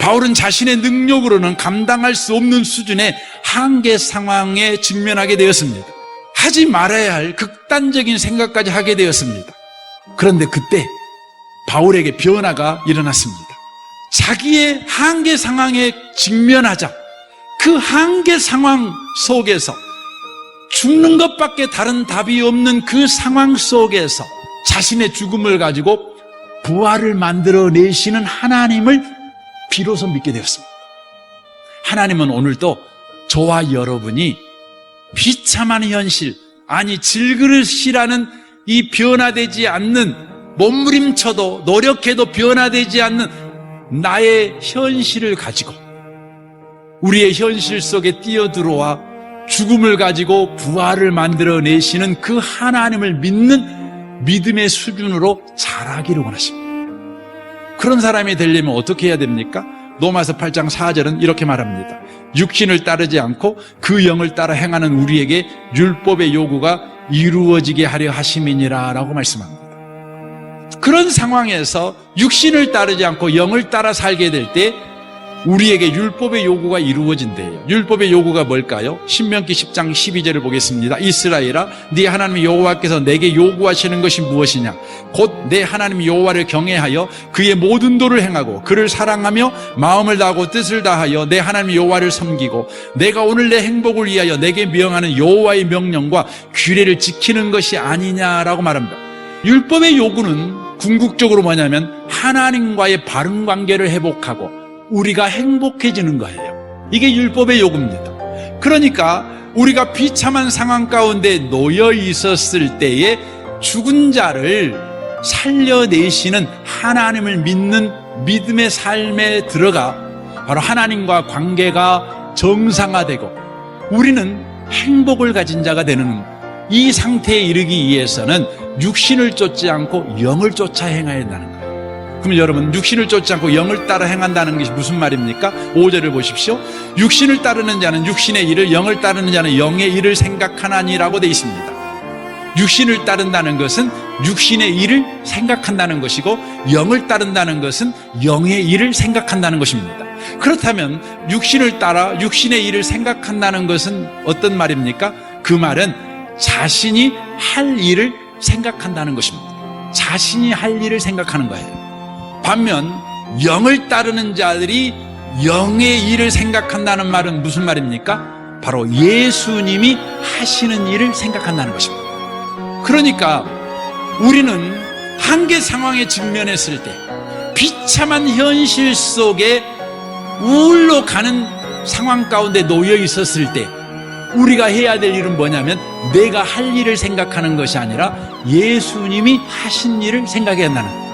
바울은 자신의 능력으로는 감당할 수 없는 수준의 한계 상황에 직면하게 되었습니다. 하지 말아야 할 극단적인 생각까지 하게 되었습니다. 그런데 그때 바울에게 변화가 일어났습니다. 자기의 한계 상황에 직면하자 그 한계 상황 속에서 죽는 것밖에 다른 답이 없는 그 상황 속에서 자신의 죽음을 가지고 부활을 만들어내시는 하나님을 비로소 믿게 되었습니다. 하나님은 오늘도 저와 여러분이 비참한 현실, 아니 질그릇이라는 이 변화되지 않는, 몸부림쳐도 노력해도 변화되지 않는 나의 현실을 가지고 우리의 현실 속에 뛰어들어와 죽음을 가지고 부활을 만들어내시는 그 하나님을 믿는 믿음의 수준으로 자라기를 원하십니다. 그런 사람이 되려면 어떻게 해야 됩니까? 로마서 8장 4절은 이렇게 말합니다. 육신을 따르지 않고 그 영을 따라 행하는 우리에게 율법의 요구가 이루어지게 하려 하심이니라 라고 말씀합니다. 그런 상황에서 육신을 따르지 않고 영을 따라 살게 될 때 우리에게 율법의 요구가 이루어진대요. 율법의 요구가 뭘까요? 신명기 10장 12절을 보겠습니다. 이스라엘아, 네 하나님 여호와께서 내게 요구하시는 것이 무엇이냐? 곧 내 하나님 여호와를 경외하여 그의 모든 도를 행하고 그를 사랑하며 마음을 다하고 뜻을 다하여 내 하나님 여호와를 섬기고 내가 오늘 내 행복을 위하여 내게 명하는 여호와의 명령과 규례를 지키는 것이 아니냐라고 말합니다. 율법의 요구는 궁극적으로 뭐냐면 하나님과의 바른 관계를 회복하고 우리가 행복해지는 거예요. 이게 율법의 요구입니다. 그러니까 우리가 비참한 상황 가운데 놓여 있었을 때에 죽은 자를 살려내시는 하나님을 믿는 믿음의 삶에 들어가 바로 하나님과 관계가 정상화되고 우리는 행복을 가진 자가 되는 이 상태에 이르기 위해서는 육신을 쫓지 않고 영을 쫓아 행해야 한다는 거예요. 그럼 여러분, 육신을 쫓지 않고 영을 따라 행한다는 것이 무슨 말입니까? 5절을 보십시오. 육신을 따르는 자는 육신의 일을, 영을 따르는 자는 영의 일을 생각하나니라고 되어 있습니다. 육신을 따른다는 것은 육신의 일을 생각한다는 것이고 영을 따른다는 것은 영의 일을 생각한다는 것입니다. 그렇다면 육신을 따라 육신의 일을 생각한다는 것은 어떤 말입니까? 그 말은 자신이 할 일을 생각한다는 것입니다. 자신이 할 일을 생각하는 거예요. 반면 영을 따르는 자들이 영의 일을 생각한다는 말은 무슨 말입니까? 바로 예수님이 하시는 일을 생각한다는 것입니다. 그러니까 우리는 한계 상황에 직면했을 때, 비참한 현실 속에 우울로 가는 상황 가운데 놓여 있었을 때 우리가 해야 될 일은 뭐냐면 내가 할 일을 생각하는 것이 아니라 예수님이 하신 일을 생각해야 한다는 거예요.